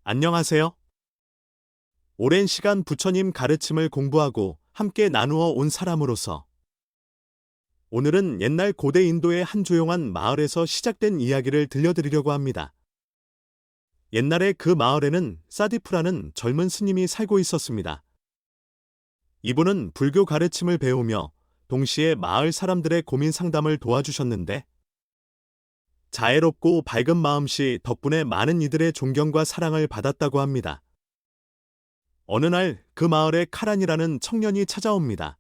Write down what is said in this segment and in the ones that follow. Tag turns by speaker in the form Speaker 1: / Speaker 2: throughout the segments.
Speaker 1: 안녕하세요. 오랜 시간 부처님 가르침을 공부하고 함께 나누어 온 사람으로서 오늘은 옛날 고대 인도의 한 조용한 마을에서 시작된 이야기를 들려드리려고 합니다. 옛날에 그 마을에는 사디프라는 젊은 스님이 살고 있었습니다. 이분은 불교 가르침을 배우며 동시에 마을 사람들의 고민 상담을 도와주셨는데 자애롭고 밝은 마음씨 덕분에 많은 이들의 존경과 사랑을 받았다고 합니다. 어느 날 그 마을에 카란이라는 청년이 찾아옵니다.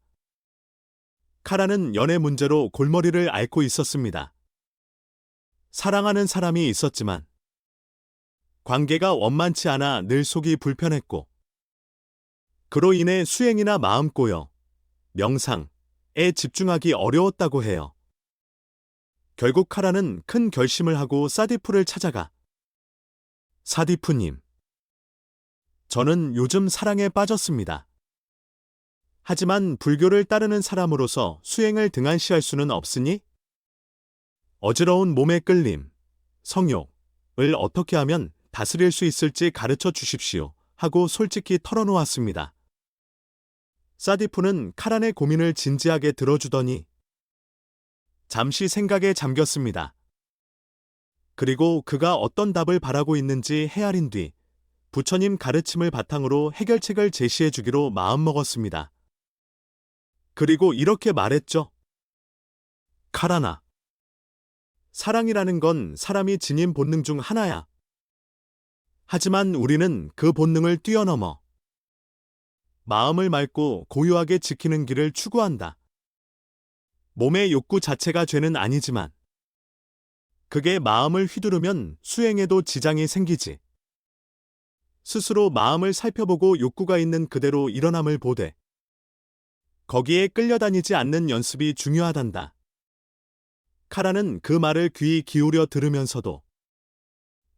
Speaker 1: 카란은 연애 문제로 골머리를 앓고 있었습니다. 사랑하는 사람이 있었지만 관계가 원만치 않아 늘 속이 불편했고 그로 인해 수행이나 마음 고요, 명상에 집중하기 어려웠다고 해요. 결국 카란은 큰 결심을 하고 사디프를 찾아가 사디프님, 저는 요즘 사랑에 빠졌습니다. 하지만 불교를 따르는 사람으로서 수행을 등한시할 수는 없으니 어지러운 몸의 끌림, 성욕을 어떻게 하면 다스릴 수 있을지 가르쳐 주십시오 하고 솔직히 털어놓았습니다. 사디프는 카란의 고민을 진지하게 들어주더니 잠시 생각에 잠겼습니다. 그리고 그가 어떤 답을 바라고 있는지 헤아린 뒤 부처님 가르침을 바탕으로 해결책을 제시해 주기로 마음먹었습니다. 그리고 이렇게 말했죠. 카란아, 사랑이라는 건 사람이 지닌 본능 중 하나야. 하지만 우리는 그 본능을 뛰어넘어 마음을 맑고 고요하게 지키는 길을 추구한다. 몸의 욕구 자체가 죄는 아니지만 그게 마음을 휘두르면 수행에도 지장이 생기지. 스스로 마음을 살펴보고 욕구가 있는 그대로 일어남을 보되 거기에 끌려다니지 않는 연습이 중요하단다. 카라는 그 말을 귀 기울여 들으면서도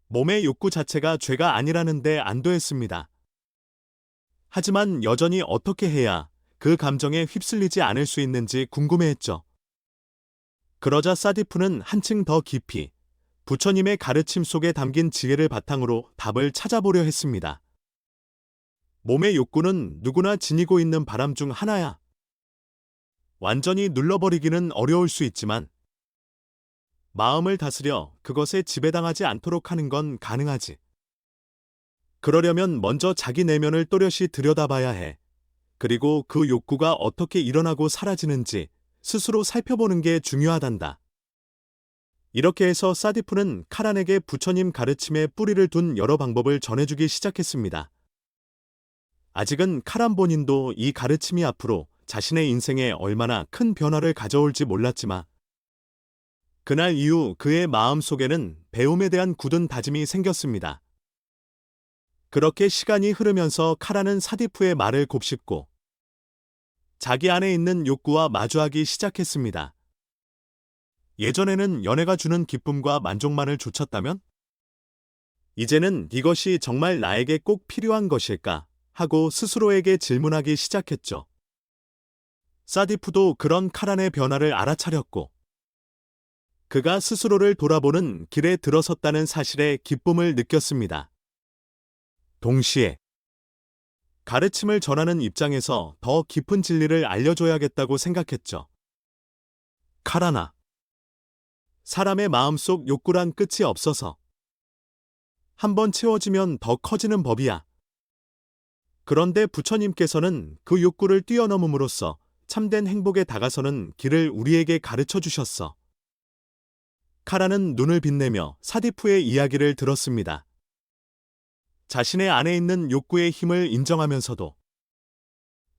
Speaker 1: 몸의 욕구 자체가 죄가 아니라는데 안도했습니다. 하지만 여전히 어떻게 해야 그 감정에 휩쓸리지 않을 수 있는지 궁금해했죠. 그러자 사디프는 한층 더 깊이 부처님의 가르침 속에 담긴 지혜를 바탕으로 답을 찾아보려 했습니다. 몸의 욕구는 누구나 지니고 있는 바람 중 하나야. 완전히 눌러버리기는 어려울 수 있지만 마음을 다스려 그것에 지배당하지 않도록 하는 건 가능하지. 그러려면 먼저 자기 내면을 또렷이 들여다봐야 해. 그리고 그 욕구가 어떻게 일어나고 사라지는지 스스로 살펴보는 게 중요하단다. 이렇게 해서 사디프는 카란에게 부처님 가르침에 뿌리를 둔 여러 방법을 전해주기 시작했습니다. 아직은 카란 본인도 이 가르침이 앞으로 자신의 인생에 얼마나 큰 변화를 가져올지 몰랐지만 그날 이후 그의 마음속에는 배움에 대한 굳은 다짐이 생겼습니다. 그렇게 시간이 흐르면서 카란은 사디프의 말을 곱씹고 자기 안에 있는 욕구와 마주하기 시작했습니다. 예전에는 연애가 주는 기쁨과 만족만을 좇았다면 이제는 이것이 정말 나에게 꼭 필요한 것일까 하고 스스로에게 질문하기 시작했죠. 사디프도 그런 카란의 변화를 알아차렸고 그가 스스로를 돌아보는 길에 들어섰다는 사실에 기쁨을 느꼈습니다. 동시에 가르침을 전하는 입장에서 더 깊은 진리를 알려줘야겠다고 생각했죠. 카란아, 사람의 마음속 욕구란 끝이 없어서 한번 채워지면 더 커지는 법이야. 그런데 부처님께서는 그 욕구를 뛰어넘음으로써 참된 행복에 다가서는 길을 우리에게 가르쳐 주셨어. 카라는 눈을 빛내며 사디프의 이야기를 들었습니다. 자신의 안에 있는 욕구의 힘을 인정하면서도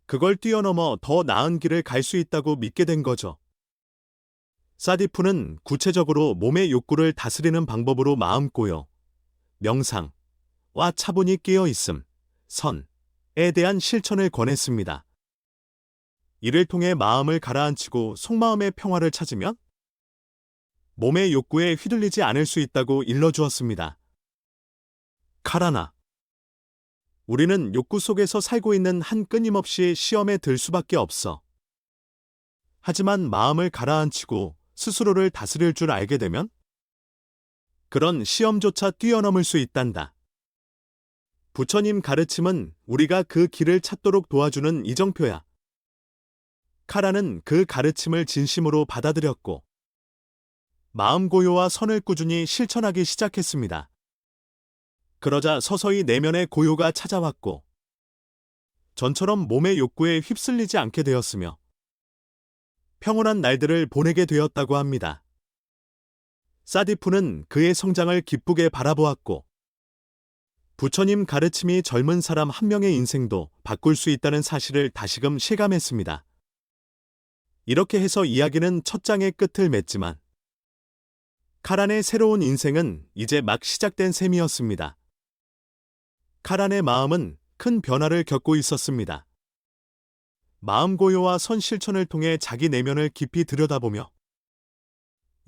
Speaker 1: 그걸 뛰어넘어 더 나은 길을 갈 수 있다고 믿게 된 거죠. 사디프는 구체적으로 몸의 욕구를 다스리는 방법으로 마음 고요, 명상과 차분히 깨어 있음, 선에 대한 실천을 권했습니다. 이를 통해 마음을 가라앉히고 속마음의 평화를 찾으면 몸의 욕구에 휘둘리지 않을 수 있다고 일러주었습니다. 카라나, 우리는 욕구 속에서 살고 있는 한 끊임없이 시험에 들 수밖에 없어. 하지만 마음을 가라앉히고 스스로를 다스릴 줄 알게 되면 그런 시험조차 뛰어넘을 수 있단다. 부처님 가르침은 우리가 그 길을 찾도록 도와주는 이정표야. 카라는 그 가르침을 진심으로 받아들였고 마음 고요와 선을 꾸준히 실천하기 시작했습니다. 그러자 서서히 내면의 고요가 찾아왔고 전처럼 몸의 욕구에 휩쓸리지 않게 되었으며 평온한 날들을 보내게 되었다고 합니다. 사디프는 그의 성장을 기쁘게 바라보았고 부처님 가르침이 젊은 사람 한 명의 인생도 바꿀 수 있다는 사실을 다시금 실감했습니다. 이렇게 해서 이야기는 첫 장의 끝을 맺지만 카란의 새로운 인생은 이제 막 시작된 셈이었습니다. 카란의 마음은 큰 변화를 겪고 있었습니다. 마음 고요와 선 실천을 통해 자기 내면을 깊이 들여다보며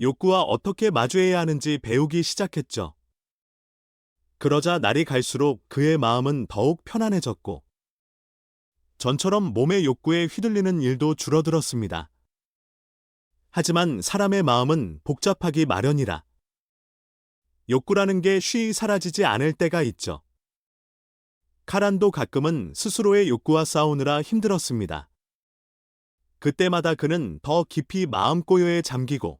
Speaker 1: 욕구와 어떻게 마주해야 하는지 배우기 시작했죠. 그러자 날이 갈수록 그의 마음은 더욱 편안해졌고 전처럼 몸의 욕구에 휘둘리는 일도 줄어들었습니다. 하지만 사람의 마음은 복잡하기 마련이라 욕구라는 게 쉬이 사라지지 않을 때가 있죠. 카란도 가끔은 스스로의 욕구와 싸우느라 힘들었습니다. 그때마다 그는 더 깊이 마음 고요에 잠기고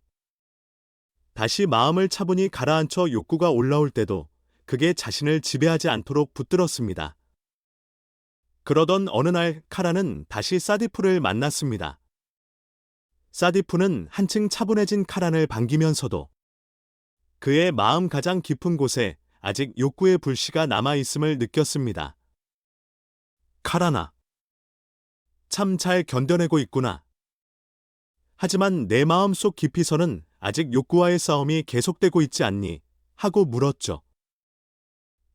Speaker 1: 다시 마음을 차분히 가라앉혀 욕구가 올라올 때도 그게 자신을 지배하지 않도록 붙들었습니다. 그러던 어느 날 카란은 다시 사디프를 만났습니다. 사디프는 한층 차분해진 카란을 반기면서도 그의 마음 가장 깊은 곳에 아직 욕구의 불씨가 남아있음을 느꼈습니다. 카란아, 참 잘 견뎌내고 있구나. 하지만 내 마음 속 깊이서는 아직 욕구와의 싸움이 계속되고 있지 않니? 하고 물었죠.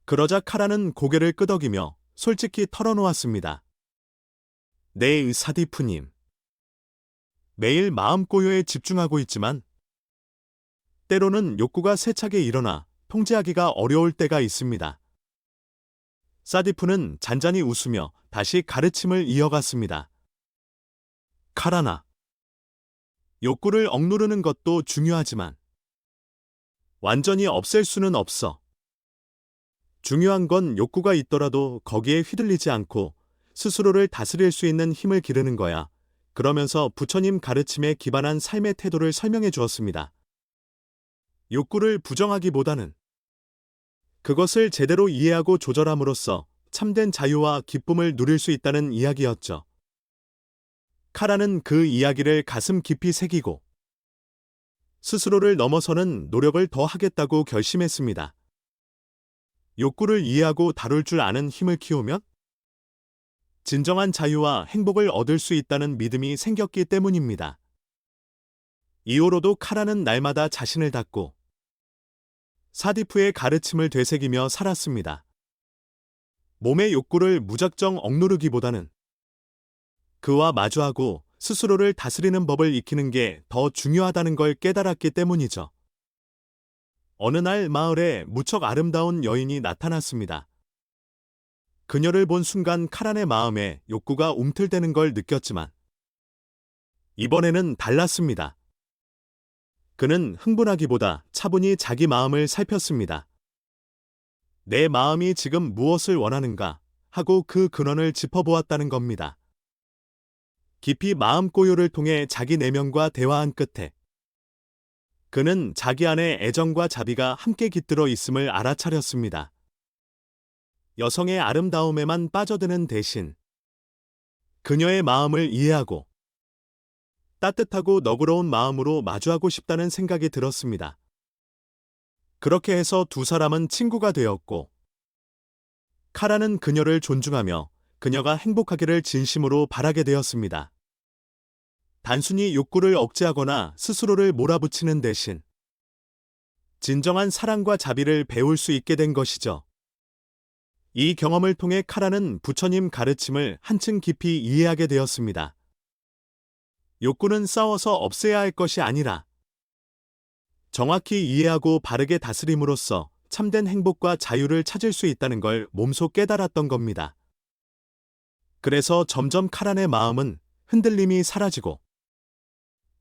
Speaker 1: 그러자 카란은 고개를 끄덕이며 솔직히 털어놓았습니다. 네, 사디프님. 매일 마음 고요에 집중하고 있지만 때로는 욕구가 세차게 일어나 통제하기가 어려울 때가 있습니다. 사디프는 잔잔히 웃으며 다시 가르침을 이어갔습니다. 카란아, 욕구를 억누르는 것도 중요하지만 완전히 없앨 수는 없어. 중요한 건 욕구가 있더라도 거기에 휘둘리지 않고 스스로를 다스릴 수 있는 힘을 기르는 거야. 그러면서 부처님 가르침에 기반한 삶의 태도를 설명해 주었습니다. 욕구를 부정하기보다는 그것을 제대로 이해하고 조절함으로써 참된 자유와 기쁨을 누릴 수 있다는 이야기였죠. 카라는 그 이야기를 가슴 깊이 새기고 스스로를 넘어서는 노력을 더 하겠다고 결심했습니다. 욕구를 이해하고 다룰 줄 아는 힘을 키우면 진정한 자유와 행복을 얻을 수 있다는 믿음이 생겼기 때문입니다. 이후로도 카라는 날마다 자신을 닫고 사디프의 가르침을 되새기며 살았습니다. 몸의 욕구를 무작정 억누르기보다는 그와 마주하고 스스로를 다스리는 법을 익히는 게 더 중요하다는 걸 깨달았기 때문이죠. 어느 날 마을에 무척 아름다운 여인이 나타났습니다. 그녀를 본 순간 카란의 마음에 욕구가 움틀대는 걸 느꼈지만 이번에는 달랐습니다. 그는 흥분하기보다 차분히 자기 마음을 살폈습니다. 내 마음이 지금 무엇을 원하는가 하고 그 근원을 짚어보았다는 겁니다. 깊이 마음 고요를 통해 자기 내면과 대화한 끝에 그는 자기 안에 애정과 자비가 함께 깃들어 있음을 알아차렸습니다. 여성의 아름다움에만 빠져드는 대신 그녀의 마음을 이해하고 따뜻하고 너그러운 마음으로 마주하고 싶다는 생각이 들었습니다. 그렇게 해서 두 사람은 친구가 되었고 카라는 그녀를 존중하며 그녀가 행복하기를 진심으로 바라게 되었습니다. 단순히 욕구를 억제하거나 스스로를 몰아붙이는 대신 진정한 사랑과 자비를 배울 수 있게 된 것이죠. 이 경험을 통해 카라는 부처님 가르침을 한층 깊이 이해하게 되었습니다. 욕구는 싸워서 없애야 할 것이 아니라 정확히 이해하고 바르게 다스림으로써 참된 행복과 자유를 찾을 수 있다는 걸 몸소 깨달았던 겁니다. 그래서 점점 카란의 마음은 흔들림이 사라지고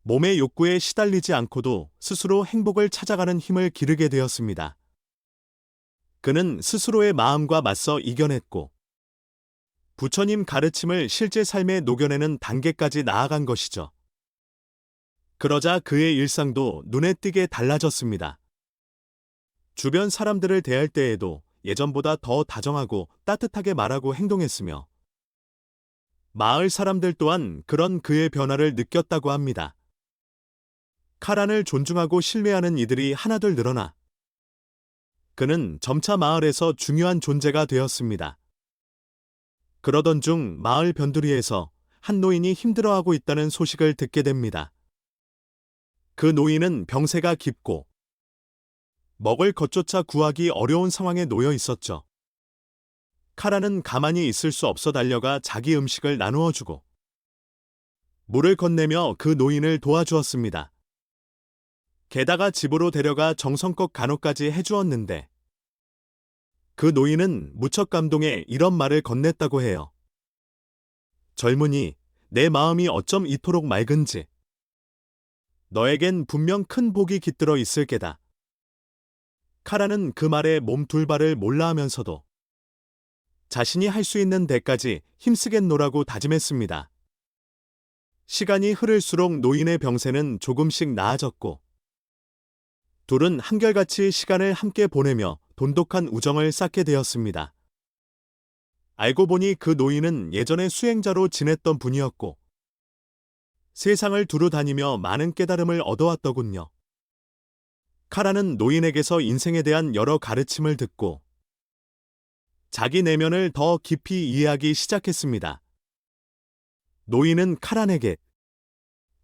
Speaker 1: 몸의 욕구에 시달리지 않고도 스스로 행복을 찾아가는 힘을 기르게 되었습니다. 그는 스스로의 마음과 맞서 이겨냈고 부처님 가르침을 실제 삶에 녹여내는 단계까지 나아간 것이죠. 그러자 그의 일상도 눈에 띄게 달라졌습니다. 주변 사람들을 대할 때에도 예전보다 더 다정하고 따뜻하게 말하고 행동했으며 마을 사람들 또한 그런 그의 변화를 느꼈다고 합니다. 카란을 존중하고 신뢰하는 이들이 하나둘 늘어나 그는 점차 마을에서 중요한 존재가 되었습니다. 그러던 중 마을 변두리에서 한 노인이 힘들어하고 있다는 소식을 듣게 됩니다. 그 노인은 병세가 깊고 먹을 것조차 구하기 어려운 상황에 놓여 있었죠. 카란은 가만히 있을 수 없어 달려가 자기 음식을 나누어 주고 물을 건네며 그 노인을 도와주었습니다. 게다가 집으로 데려가 정성껏 간호까지 해주었는데 그 노인은 무척 감동해 이런 말을 건넸다고 해요. 젊은이, 내 마음이 어쩜 이토록 맑은지. 너에겐 분명 큰 복이 깃들어 있을 게다. 카란은 그 말에 몸 둘발을 몰라 하면서도 자신이 할 수 있는 데까지 힘쓰겠노라고 다짐했습니다. 시간이 흐를수록 노인의 병세는 조금씩 나아졌고 둘은 한결같이 시간을 함께 보내며 돈독한 우정을 쌓게 되었습니다. 알고 보니 그 노인은 예전에 수행자로 지냈던 분이었고 세상을 두루 다니며 많은 깨달음을 얻어왔더군요. 카란은 노인에게서 인생에 대한 여러 가르침을 듣고 자기 내면을 더 깊이 이해하기 시작했습니다. 노인은 카란에게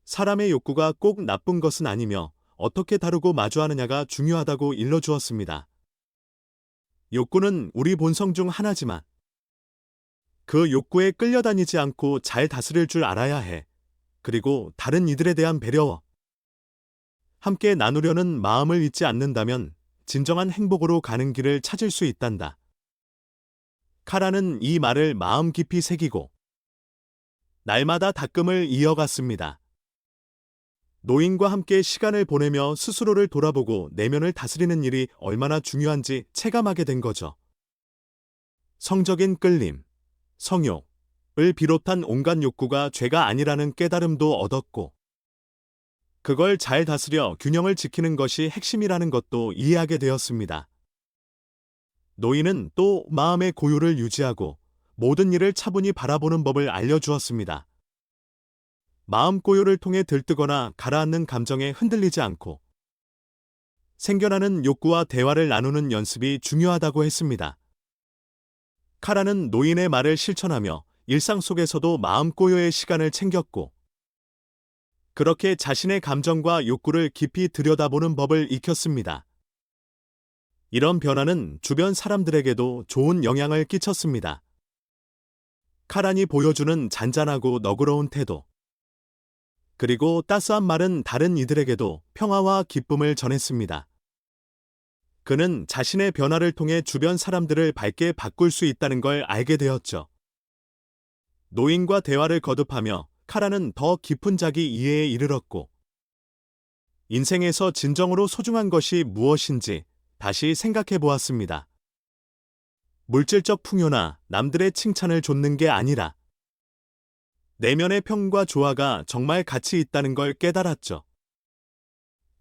Speaker 1: 사람의 욕구가 꼭 나쁜 것은 아니며 어떻게 다루고 마주하느냐가 중요하다고 일러주었습니다. 욕구는 우리 본성 중 하나지만 그 욕구에 끌려다니지 않고 잘 다스릴 줄 알아야 해. 그리고 다른 이들에 대한 배려와 함께 나누려는 마음을 잊지 않는다면 진정한 행복으로 가는 길을 찾을 수 있단다. 카란은 이 말을 마음 깊이 새기고 날마다 닦음을 이어갔습니다. 노인과 함께 시간을 보내며 스스로를 돌아보고 내면을 다스리는 일이 얼마나 중요한지 체감하게 된 거죠. 성적인 끌림, 성욕을 비롯한 온갖 욕구가 죄가 아니라는 깨달음도 얻었고 그걸 잘 다스려 균형을 지키는 것이 핵심이라는 것도 이해하게 되었습니다. 노인은 또 마음의 고요를 유지하고 모든 일을 차분히 바라보는 법을 알려주었습니다. 마음 고요를 통해 들뜨거나 가라앉는 감정에 흔들리지 않고 생겨나는 욕구와 대화를 나누는 연습이 중요하다고 했습니다. 카란은 노인의 말을 실천하며 일상 속에서도 마음 고요의 시간을 챙겼고 그렇게 자신의 감정과 욕구를 깊이 들여다보는 법을 익혔습니다. 이런 변화는 주변 사람들에게도 좋은 영향을 끼쳤습니다. 카란이 보여주는 잔잔하고 너그러운 태도, 그리고 따스한 말은 다른 이들에게도 평화와 기쁨을 전했습니다. 그는 자신의 변화를 통해 주변 사람들을 밝게 바꿀 수 있다는 걸 알게 되었죠. 노인과 대화를 거듭하며 카란은 더 깊은 자기 이해에 이르렀고 인생에서 진정으로 소중한 것이 무엇인지 다시 생각해 보았습니다. 물질적 풍요나 남들의 칭찬을 좇는 게 아니라 내면의 평과 조화가 정말 가치 있다는 걸 깨달았죠.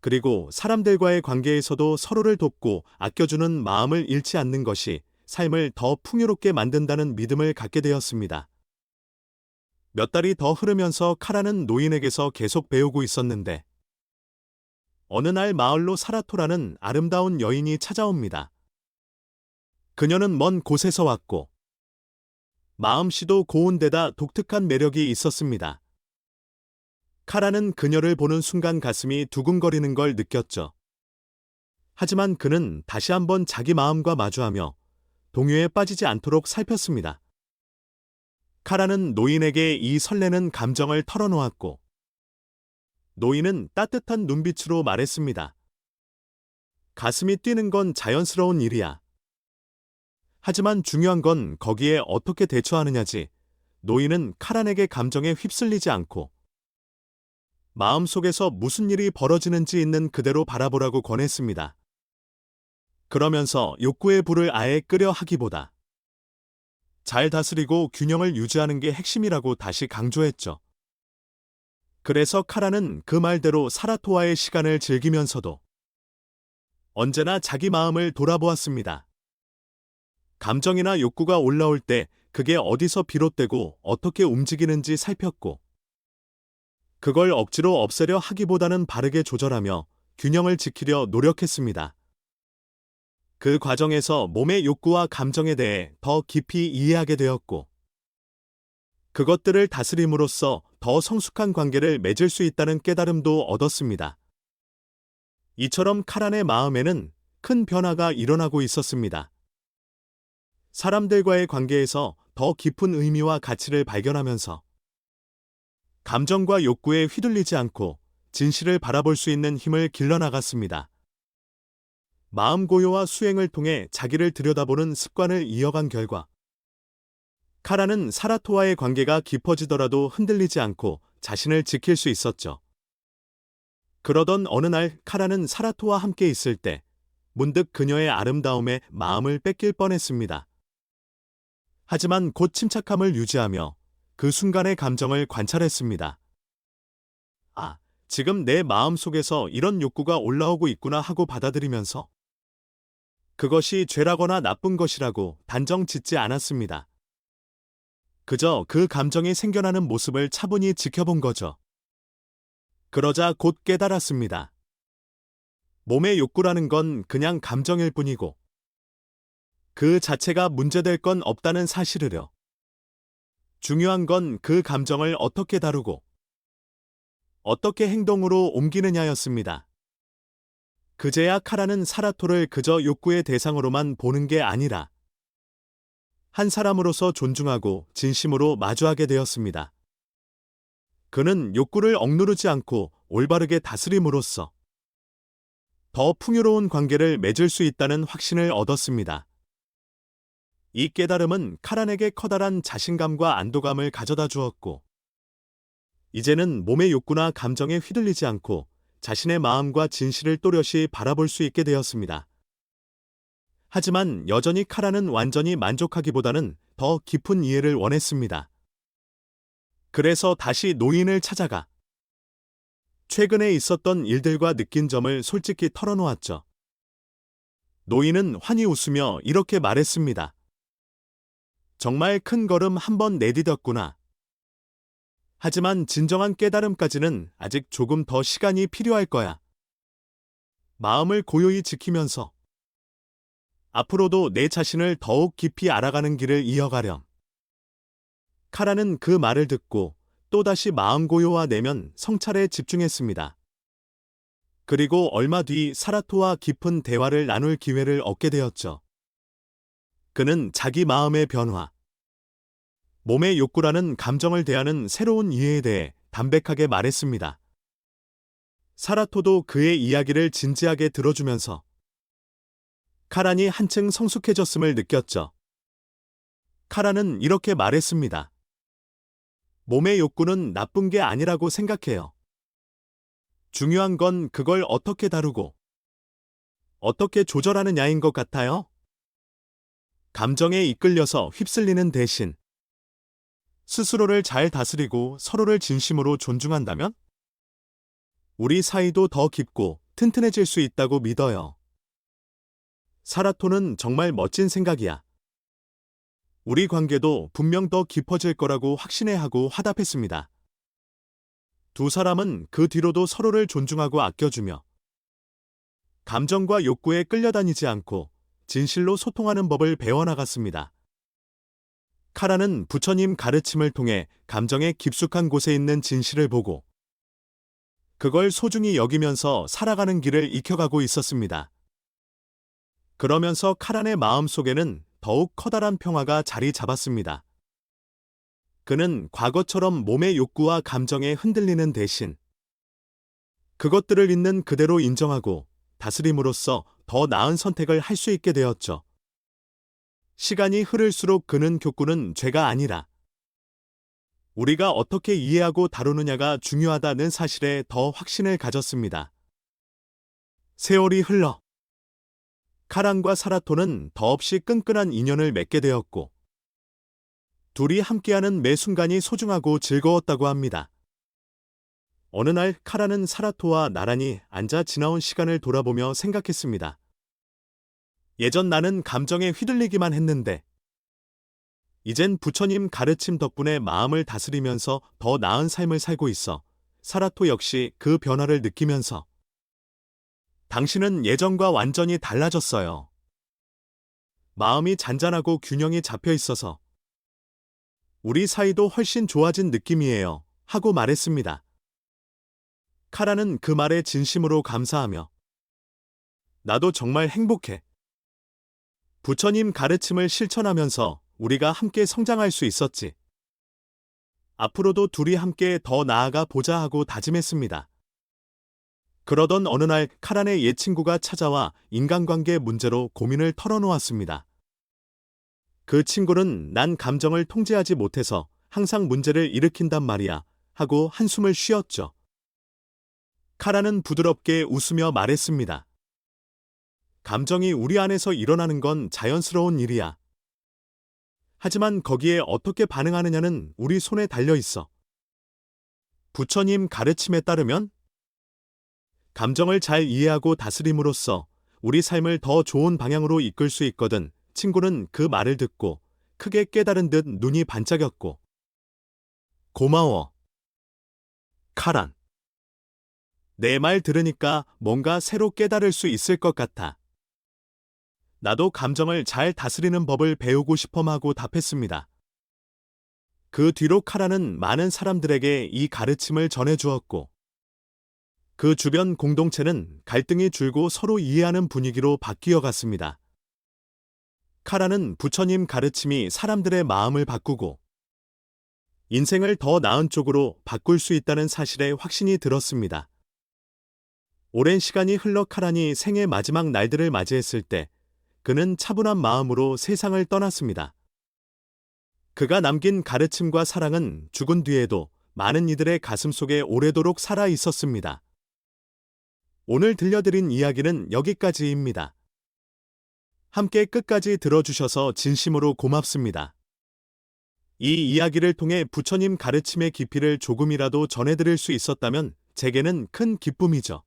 Speaker 1: 그리고 사람들과의 관계에서도 서로를 돕고 아껴주는 마음을 잃지 않는 것이 삶을 더 풍요롭게 만든다는 믿음을 갖게 되었습니다. 몇 달이 더 흐르면서 카란은 노인에게서 계속 배우고 있었는데 어느 날 마을로 사라토라는 아름다운 여인이 찾아옵니다. 그녀는 먼 곳에서 왔고 마음씨도 고운 데다 독특한 매력이 있었습니다. 카란은 그녀를 보는 순간 가슴이 두근거리는 걸 느꼈죠. 하지만 그는 다시 한번 자기 마음과 마주하며 동요에 빠지지 않도록 살폈습니다. 카란은 노인에게 이 설레는 감정을 털어놓았고 노인은 따뜻한 눈빛으로 말했습니다. 가슴이 뛰는 건 자연스러운 일이야. 하지만 중요한 건 거기에 어떻게 대처하느냐지. 노인은 카란에게 감정에 휩쓸리지 않고 마음속에서 무슨 일이 벌어지는지 있는 그대로 바라보라고 권했습니다. 그러면서 욕구의 불을 아예 끄려 하기보다 잘 다스리고 균형을 유지하는 게 핵심이라고 다시 강조했죠. 그래서 카라는 그 말대로 사라토와의 시간을 즐기면서도 언제나 자기 마음을 돌아보았습니다. 감정이나 욕구가 올라올 때 그게 어디서 비롯되고 어떻게 움직이는지 살폈고, 그걸 억지로 없애려 하기보다는 바르게 조절하며 균형을 지키려 노력했습니다. 그 과정에서 몸의 욕구와 감정에 대해 더 깊이 이해하게 되었고, 그것들을 다스림으로써 더 성숙한 관계를 맺을 수 있다는 깨달음도 얻었습니다. 이처럼 카란의 마음에는 큰 변화가 일어나고 있었습니다. 사람들과의 관계에서 더 깊은 의미와 가치를 발견하면서 감정과 욕구에 휘둘리지 않고 진실을 바라볼 수 있는 힘을 길러나갔습니다. 마음 고요와 수행을 통해 자기를 들여다보는 습관을 이어간 결과 카라는 사라토와의 관계가 깊어지더라도 흔들리지 않고 자신을 지킬 수 있었죠. 그러던 어느 날 카라는 사라토와 함께 있을 때 문득 그녀의 아름다움에 마음을 뺏길 뻔했습니다. 하지만 곧 침착함을 유지하며 그 순간의 감정을 관찰했습니다. 아, 지금 내 마음 속에서 이런 욕구가 올라오고 있구나 하고 받아들이면서 그것이 죄라거나 나쁜 것이라고 단정 짓지 않았습니다. 그저 그 감정이 생겨나는 모습을 차분히 지켜본 거죠. 그러자 곧 깨달았습니다. 몸의 욕구라는 건 그냥 감정일 뿐이고 그 자체가 문제될 건 없다는 사실을요. 중요한 건 그 감정을 어떻게 다루고 어떻게 행동으로 옮기느냐였습니다. 그제야 카라는 사라토를 그저 욕구의 대상으로만 보는 게 아니라 한 사람으로서 존중하고 진심으로 마주하게 되었습니다. 그는 욕구를 억누르지 않고 올바르게 다스림으로써 더 풍요로운 관계를 맺을 수 있다는 확신을 얻었습니다. 이 깨달음은 카란에게 커다란 자신감과 안도감을 가져다 주었고, 이제는 몸의 욕구나 감정에 휘둘리지 않고 자신의 마음과 진실을 또렷이 바라볼 수 있게 되었습니다. 하지만 여전히 카라는 완전히 만족하기보다는 더 깊은 이해를 원했습니다. 그래서 다시 노인을 찾아가 최근에 있었던 일들과 느낀 점을 솔직히 털어놓았죠. 노인은 환히 웃으며 이렇게 말했습니다. 정말 큰 걸음 한 번 내디뎠구나. 하지만 진정한 깨달음까지는 아직 조금 더 시간이 필요할 거야. 마음을 고요히 지키면서 앞으로도 내 자신을 더욱 깊이 알아가는 길을 이어가렴. 카라는 그 말을 듣고 또다시 마음 고요와 내면 성찰에 집중했습니다. 그리고 얼마 뒤 사라토와 깊은 대화를 나눌 기회를 얻게 되었죠. 그는 자기 마음의 변화, 몸의 욕구라는 감정을 대하는 새로운 이해에 대해 담백하게 말했습니다. 사라토도 그의 이야기를 진지하게 들어주면서 카란이 한층 성숙해졌음을 느꼈죠. 카란은 이렇게 말했습니다. 몸의 욕구는 나쁜 게 아니라고 생각해요. 중요한 건 그걸 어떻게 다루고 어떻게 조절하느냐인 것 같아요. 감정에 이끌려서 휩쓸리는 대신 스스로를 잘 다스리고 서로를 진심으로 존중한다면 우리 사이도 더 깊고 튼튼해질 수 있다고 믿어요. 사라토는 정말 멋진 생각이야. 우리 관계도 분명 더 깊어질 거라고 확신해하고 화답했습니다. 두 사람은 그 뒤로도 서로를 존중하고 아껴주며 감정과 욕구에 끌려다니지 않고 진실로 소통하는 법을 배워나갔습니다. 카라는 부처님 가르침을 통해 감정의 깊숙한 곳에 있는 진실을 보고 그걸 소중히 여기면서 살아가는 길을 익혀가고 있었습니다. 그러면서 카란의 마음 속에는 더욱 커다란 평화가 자리 잡았습니다. 그는 과거처럼 몸의 욕구와 감정에 흔들리는 대신 그것들을 있는 그대로 인정하고 다스림으로써 더 나은 선택을 할 수 있게 되었죠. 시간이 흐를수록 그는 교훈은 죄가 아니라 우리가 어떻게 이해하고 다루느냐가 중요하다는 사실에 더 확신을 가졌습니다. 세월이 흘러 카란과 사라토는 더없이 끈끈한 인연을 맺게 되었고, 둘이 함께하는 매 순간이 소중하고 즐거웠다고 합니다. 어느 날 카란은 사라토와 나란히 앉아 지나온 시간을 돌아보며 생각했습니다. 예전 나는 감정에 휘둘리기만 했는데, 이젠 부처님 가르침 덕분에 마음을 다스리면서 더 나은 삶을 살고 있어. 사라토 역시 그 변화를 느끼면서 당신은 예전과 완전히 달라졌어요. 마음이 잔잔하고 균형이 잡혀 있어서 우리 사이도 훨씬 좋아진 느낌이에요. 하고 말했습니다. 카라는 그 말에 진심으로 감사하며 나도 정말 행복해. 부처님 가르침을 실천하면서 우리가 함께 성장할 수 있었지. 앞으로도 둘이 함께 더 나아가 보자 하고 다짐했습니다. 그러던 어느 날 카란의 옛 친구가 찾아와 인간관계 문제로 고민을 털어놓았습니다. 그 친구는 난 감정을 통제하지 못해서 항상 문제를 일으킨단 말이야 하고 한숨을 쉬었죠. 카란은 부드럽게 웃으며 말했습니다. 감정이 우리 안에서 일어나는 건 자연스러운 일이야. 하지만 거기에 어떻게 반응하느냐는 우리 손에 달려 있어. 부처님 가르침에 따르면 감정을 잘 이해하고 다스림으로써 우리 삶을 더 좋은 방향으로 이끌 수 있거든. 친구는 그 말을 듣고 크게 깨달은 듯 눈이 반짝였고, 고마워, 카란. 내 말 들으니까 뭔가 새로 깨달을 수 있을 것 같아. 나도 감정을 잘 다스리는 법을 배우고 싶어 하고 답했습니다. 그 뒤로 카란은 많은 사람들에게 이 가르침을 전해주었고, 그 주변 공동체는 갈등이 줄고 서로 이해하는 분위기로 바뀌어 갔습니다. 카란은 부처님 가르침이 사람들의 마음을 바꾸고 인생을 더 나은 쪽으로 바꿀 수 있다는 사실에 확신이 들었습니다. 오랜 시간이 흘러 카란이 생애 마지막 날들을 맞이했을 때 그는 차분한 마음으로 세상을 떠났습니다. 그가 남긴 가르침과 사랑은 죽은 뒤에도 많은 이들의 가슴 속에 오래도록 살아 있었습니다. 오늘 들려드린 이야기는 여기까지입니다. 함께 끝까지 들어주셔서 진심으로 고맙습니다. 이 이야기를 통해 부처님 가르침의 깊이를 조금이라도 전해드릴 수 있었다면 제게는 큰 기쁨이죠.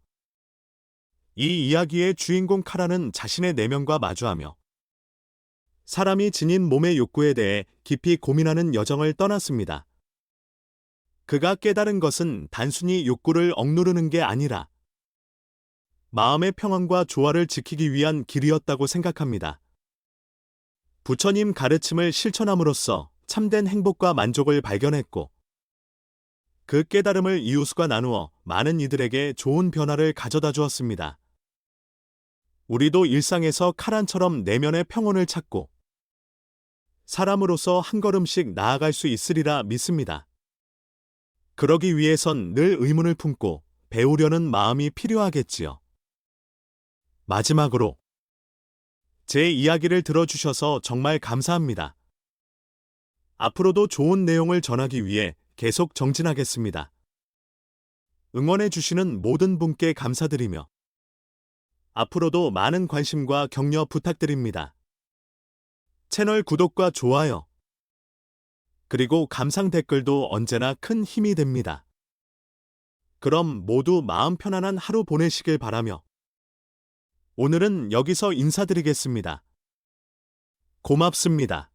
Speaker 1: 이 이야기의 주인공 카라는 자신의 내면과 마주하며 사람이 지닌 몸의 욕구에 대해 깊이 고민하는 여정을 떠났습니다. 그가 깨달은 것은 단순히 욕구를 억누르는 게 아니라 마음의 평안과 조화를 지키기 위한 길이었다고 생각합니다. 부처님 가르침을 실천함으로써 참된 행복과 만족을 발견했고, 그 깨달음을 이웃과 나누어 많은 이들에게 좋은 변화를 가져다 주었습니다. 우리도 일상에서 카란처럼 내면의 평온을 찾고 사람으로서 한 걸음씩 나아갈 수 있으리라 믿습니다. 그러기 위해선 늘 의문을 품고 배우려는 마음이 필요하겠지요. 마지막으로 제 이야기를 들어주셔서 정말 감사합니다. 앞으로도 좋은 내용을 전하기 위해 계속 정진하겠습니다. 응원해주시는 모든 분께 감사드리며 앞으로도 많은 관심과 격려 부탁드립니다. 채널 구독과 좋아요, 그리고 감상 댓글도 언제나 큰 힘이 됩니다. 그럼 모두 마음 편안한 하루 보내시길 바라며 오늘은 여기서 인사드리겠습니다. 고맙습니다.